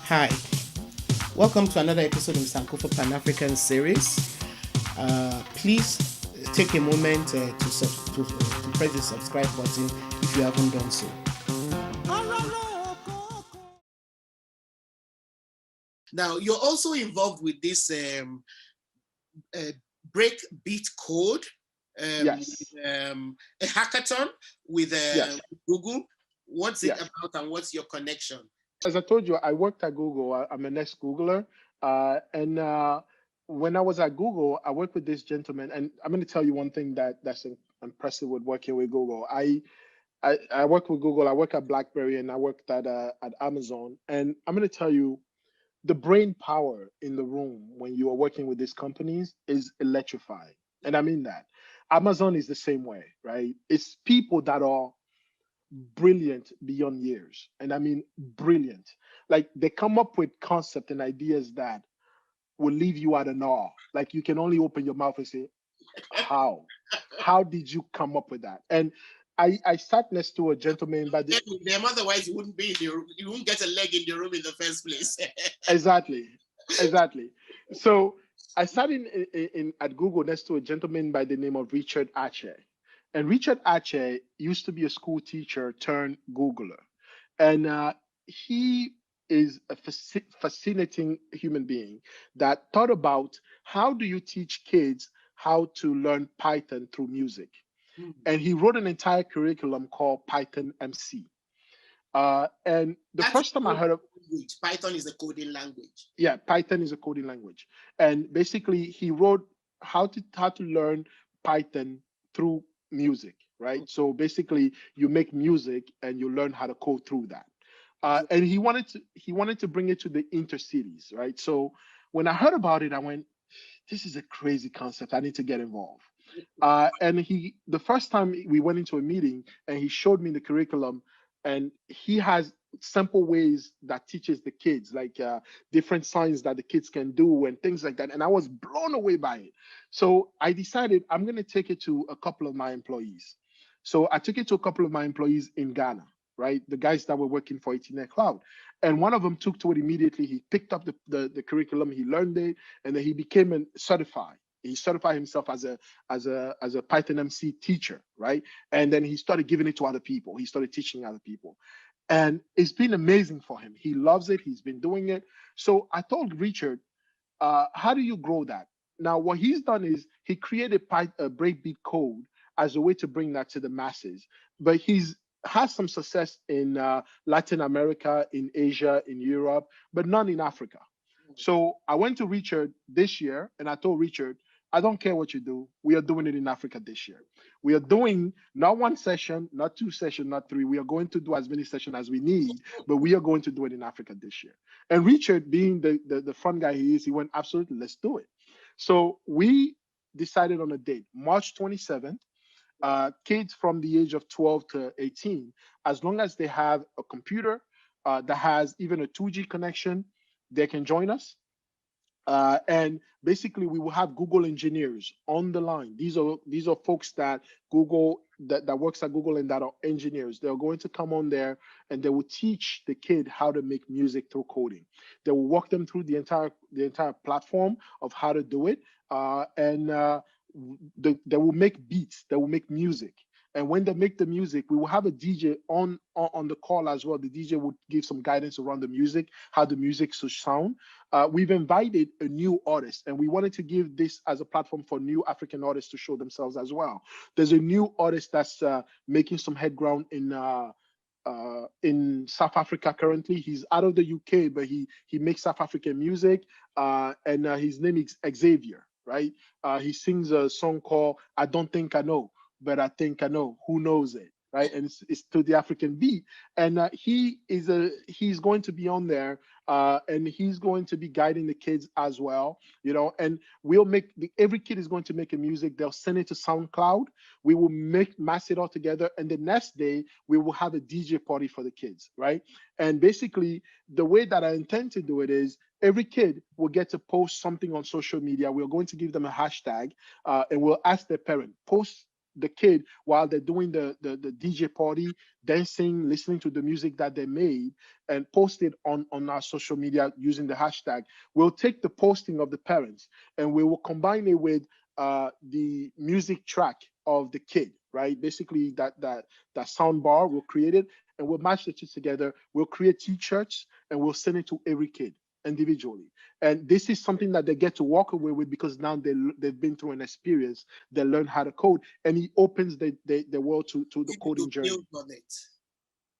Hi, welcome to another episode of Sankofa Pan-African series. Please take a moment to press the subscribe button if you haven't done so. Now, you're also involved with this uh, break beat code, Yes. a hackathon with Yes. Google. What's it Yes. about and what's your connection? As I told you, I worked at Google. I'm an ex-Googler. And when I was at Google, I worked with this gentleman. And I'm going to tell you one thing that's impressive with working with Google. I work with Google. I work at BlackBerry and I worked at Amazon. And I'm going to tell you, the brain power in the room when you are working with these companies is electrifying. And I mean that. Amazon is the same way, right? It's people that are brilliant beyond years. And I mean brilliant. Like they come up with concepts and ideas that will leave you at an awe. Like you can only open your mouth and say, how? How did you come up with that? And I sat next to a gentleman by the With them, otherwise you wouldn't be in the room. You wouldn't get a leg in the room in the first place. exactly, exactly. So I sat in at Google next to a gentleman by the name of Richard Ache. And Richard Ache used to be a school teacher turned Googler. And he is a fascinating human being that thought about how do you teach kids how to learn Python through music. And he wrote an entire curriculum called Python MC. And the That's first time I heard of language. Python is a coding language. yeah, Python is a coding language. And basically he wrote how to learn Python through music, right? So basically you make music and you learn how to code through that. And he wanted to bring it to the intercities, right? So when I heard about it, I went, this is a crazy concept. I need to get involved. And the first time we went into a meeting and he showed me the curriculum, and he has simple ways that teaches the kids, like different signs that the kids can do and things like that. And I was blown away by it. So I decided I'm going to take it to a couple of my employees. So I took it to a couple of my employees in Ghana, right? The guys that were working for 18 Cloud. And one of them took to it immediately. He picked up the curriculum, he learned it, and then he became certified. He certified himself as a Python MC teacher, right? And then he started giving it to other people. He started teaching other people. And it's been amazing for him. He loves it. He's been doing it. So I told Richard, how do you grow that? Now, what he's done is he created a breakbeat code as a way to bring that to the masses. But he's has some success in Latin America, in Asia, in Europe, but none in Africa. So I went to Richard this year and I told Richard, I don't care what you do. We are doing it in Africa this year. We are doing not one session, not two sessions, not three. We are going to do as many sessions as we need, but we are going to do it in Africa this year. And Richard, being the fun guy he is, he went, absolutely, let's do it. So we decided on a date, March 27th. Kids from the age of 12 to 18, as long as they have a computer that has even a 2G connection, they can join us. And basically, we will have Google engineers on the line. These are folks that that works at Google and that are engineers. They're going to come on there and they will teach the kid how to make music through coding. They will walk them through the entire platform of how to do it, and they will make beats. They will make music. And when they make the music, we will have a DJ on the call as well. The DJ would give some guidance around the music, how the music should sound. We've invited a new artist, and we wanted to give this as a platform for new African artists to show themselves as well. There's a new artist that's making some head ground in South Africa currently. He's out of the UK, but he makes South African music, and his name is Xavier. Right? He sings a song called "I Don't Think I Know," but I think I know. Who knows it? Right? And it's to the African beat. And he's going to be on there, and he's going to be guiding the kids as well. And every kid is going to make a music. They'll send it to SoundCloud. We will mass it all together, and the next day we will have a DJ party for the kids, right? And basically, the way that I intend to do it is every kid will get to post something on social media. We're going to give them a hashtag, and we'll ask their parent, post the kid while they're doing the DJ party, dancing, listening to the music that they made, and post it on our social media using the hashtag. We'll take the posting of the parents and we will combine it with the music track of the kid, right? Basically, that sound bar, we'll create it and we'll match the two together. We'll create t-shirts and we'll send it to every kid individually. And this is something that they get to walk away with because now they've been through an experience. They learn how to code, and it opens the world to the coding journey. Build on it.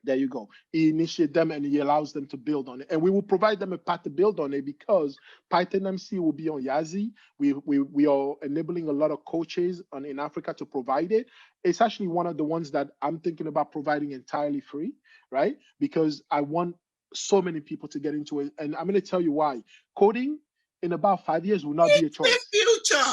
There you go. He initiates them and he allows them to build on it. And we will provide them a path to build on it because Python MC will be on Yazi. We are enabling a lot of coaches in Africa to provide it. It's actually one of the ones that I'm thinking about providing entirely free, right? Because I want so many people to get into it. And I'm going to tell you why. Coding in about 5 years will not be a choice. Future.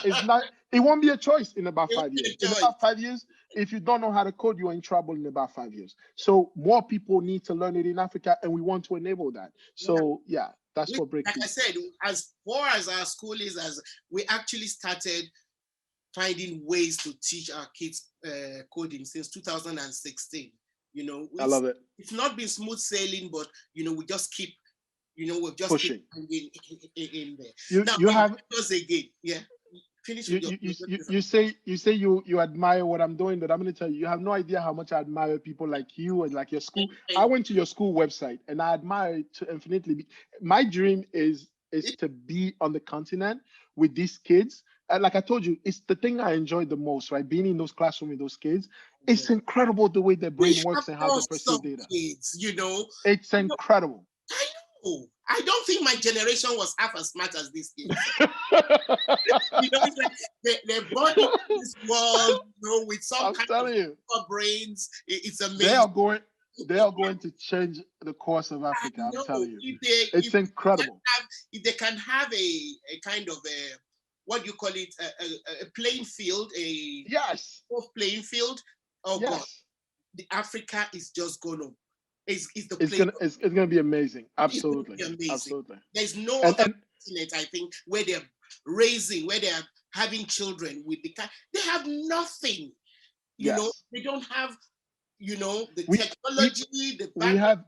It's not. It won't be a choice in about It 5 won't be a years. In choice. about 5 years, if you don't know how to code, you're in trouble in about 5 years. So more people need to learn it in Africa, and we want to enable that. So yeah, that's what Like Breakthrough. I said, as far as our school is, as we actually started finding ways to teach our kids coding since 2016. You know, I love it. It's not been smooth sailing, but you know, we just keep, we've just Pushing. keep in there. You have us again, yeah. Finish with you say you admire what I'm doing, but I'm going to tell you, you have no idea how much I admire people like you and like your school. I went to your school website and I admire it to infinitely. My dream is to be on the continent with these kids. And like I told you, it's the thing I enjoy the most, right? Being in those classrooms with those kids. It's incredible the way their brain works and how they perceive data. Kids, It's incredible. I know. I don't think my generation was half as smart as these kids. It's like they're born into this world, with some kind of brains. It's amazing. They are going to change the course of Africa. I'm telling you, it's incredible. If they can have a kind of what do you call it, a playing field, playing field. Oh yes. God, the Africa is just gonna. It's gonna be amazing. Absolutely, amazing. Absolutely. There's no other continent, I think, where they're where they're having children with they have nothing. You know, they don't have, the technology, we have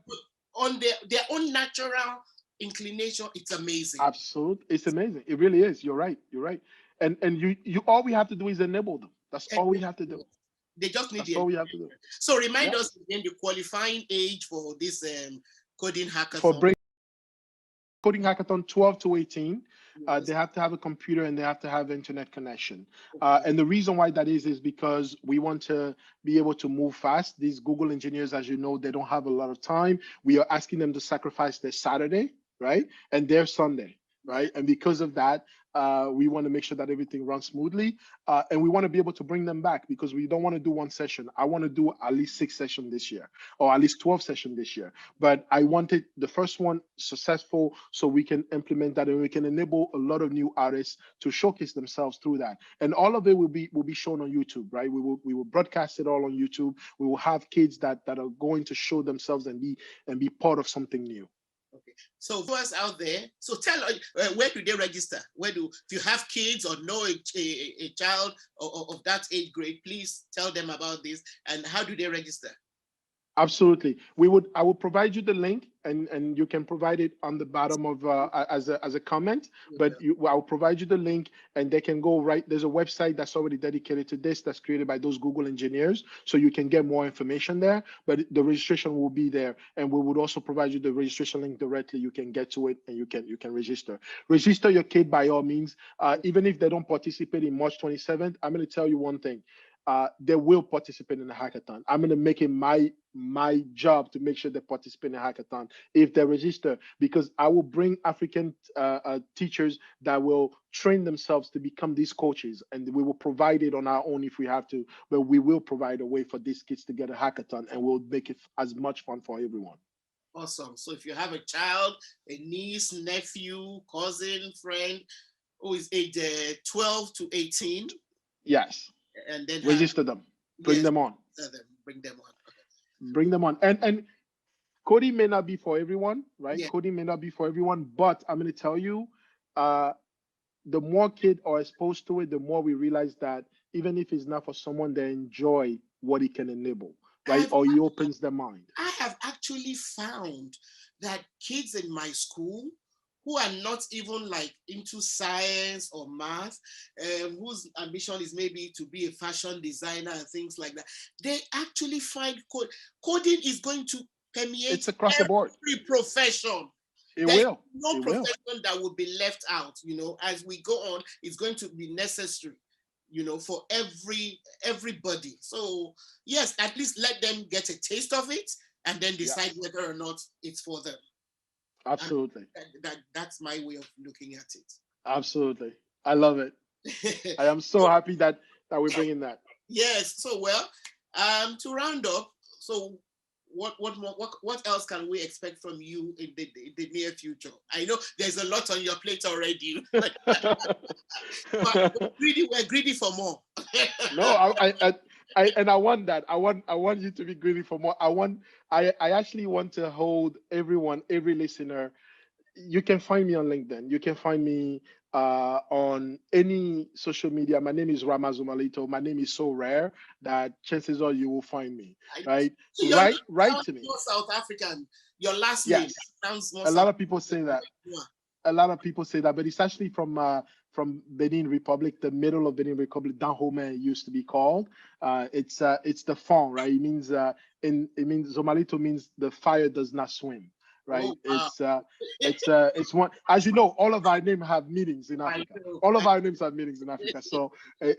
on their own natural inclination. It's amazing. Absolutely, it's amazing. It really is. You're right. And you all we have to do is enable them. That's all we have to do. They just need That's all we have to do. So remind us again the qualifying age for this coding hackathon. For coding hackathon, 12 to 18. They have to have a computer and they have to have internet connection. And the reason why that is because we want to be able to move fast. These Google engineers, as you know, they don't have a lot of time. We are asking them to sacrifice their Saturday, right? And their Sunday, right? And because of that, we want to make sure that everything runs smoothly. And we want to be able to bring them back because we don't want to do one session. I want to do at least 6 sessions this year or at least 12 sessions this year. But I wanted the first one successful so we can implement that and we can enable a lot of new artists to showcase themselves through that. And all of it will be shown on YouTube, right? We will broadcast it all on YouTube. We will have kids that are going to show themselves and be part of something new. Okay, so viewers out there, so tell where do they register? If you have kids or know a child of that age grade, please tell them about this and how do they register? Absolutely. I will provide you the link and you can provide it on the bottom of as a comment, but I'll provide you the link and they can go right. There's a website that's already dedicated to this that's created by those Google engineers. So you can get more information there, but the registration will be there. And we would also provide you the registration link directly. You can get to it and you can register. Register your kid by all means. Even if they don't participate in March 27th, I'm going to tell you one thing. They will participate in the hackathon. I'm going to make it my job to make sure they participate in the hackathon if they register, because I will bring African teachers that will train themselves to become these coaches, and we will provide it on our own if we have to, but we will provide a way for these kids to get a hackathon, and we'll make it as much fun for everyone. Awesome. So if you have a child, a niece, nephew, cousin, friend who is age 12 to 18, yes, and then register them, bring them on. Bring them on. Okay. Bring them on. And coding may not be for everyone, right? Yeah. Coding may not be for everyone, but I'm going to tell you, the more kids are exposed to it, the more we realize that even if it's not for someone that enjoy what it can enable, right? I've Or he opens their mind. I have actually found that kids in my school who are not even like into science or math, whose ambition is maybe to be a fashion designer and things like that, they actually find coding is going to It's permeate across the board. every profession. It There's will. no It will. profession that will be left out. As we go on, it's going to be necessary, for everybody. So yes, at least let them get a taste of it and then decide Yes. whether or not it's for them. And Absolutely. that's my way of looking at Absolutely. I love it. it. I am so happy that we're bringing that. Yes. So well, to round up, so what more, what else can we expect from you in the near future? I know there's a lot on your plate already, but we're greedy for more. No, and I want that. I want you to be greedy for more. I actually want to hold everyone, every listener. You can find me on LinkedIn. You can find me on any social media. My name is Rama Zomaletho. My name is so rare that chances are you will find me. Right? So your name Write sounds to me. more South African. Your last name Yes. sounds more A South lot of people say that. African. A lot of people say that, but it's actually from Benin Republic, the middle of Benin Republic. Danhome it used to be called. It's the fond, right? It means Zomalito means the fire does not swim, right? Oh wow. It's one, as you know, all of our names have meanings in I Africa. know. All of our names have meanings in Africa, so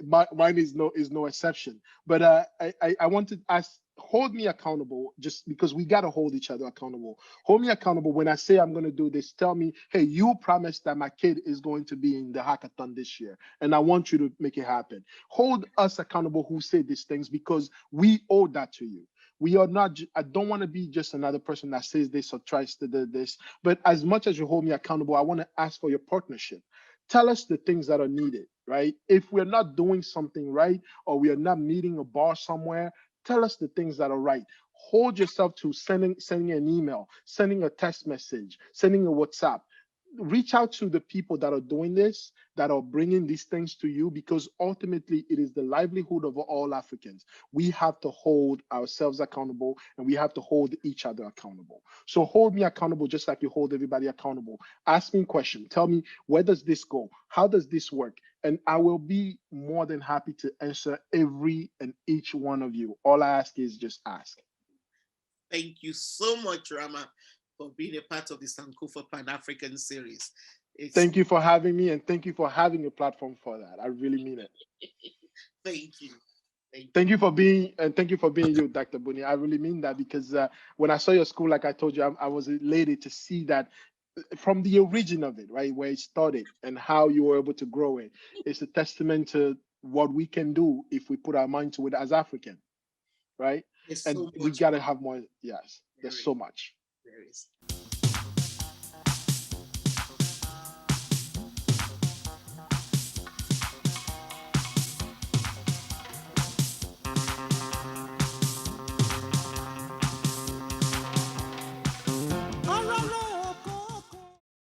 mine is no exception. But I wanted to ask, hold me accountable, just because we got to hold each other accountable. Hold me accountable when I say I'm going to do this. Tell me, hey, you promised that my kid is going to be in the hackathon this year, and I want you to make it happen. Hold us accountable who say these things, because we owe that to you. We are not. I don't want to be just another person that says this or tries to do this. But as much as you hold me accountable, I want to ask for your partnership. Tell us the things that are needed, right? If we're not doing something right, or we are not meeting a bar somewhere, tell us the things that are right. Hold yourself to sending an email, sending a text message, sending a WhatsApp. Reach out to the people that are doing this, that are bringing these things to you, because ultimately it is the livelihood of all Africans. We have to hold ourselves accountable, and we have to hold each other accountable. So hold me accountable just like you hold everybody accountable. Ask me questions. Tell me, where does this go? How does this work? And I will be more than happy to answer every and each one of you. All I ask is just ask. Thank you so much, Rama, for being a part of the Sankofa Pan African series. It's Thank you for having me, and thank you for having a platform for that. I really mean it. Thank you. Thank you. Thank you for being you, Dr. Buni. I really mean that, because when I saw your school, like I told you, I was elated to see that from the origin of it, right, where it started and how you were able to grow it. It's a testament to what we can do if we put our mind to it as African, right? There's And so we much gotta have more. Yes, there's there is. so much. There is.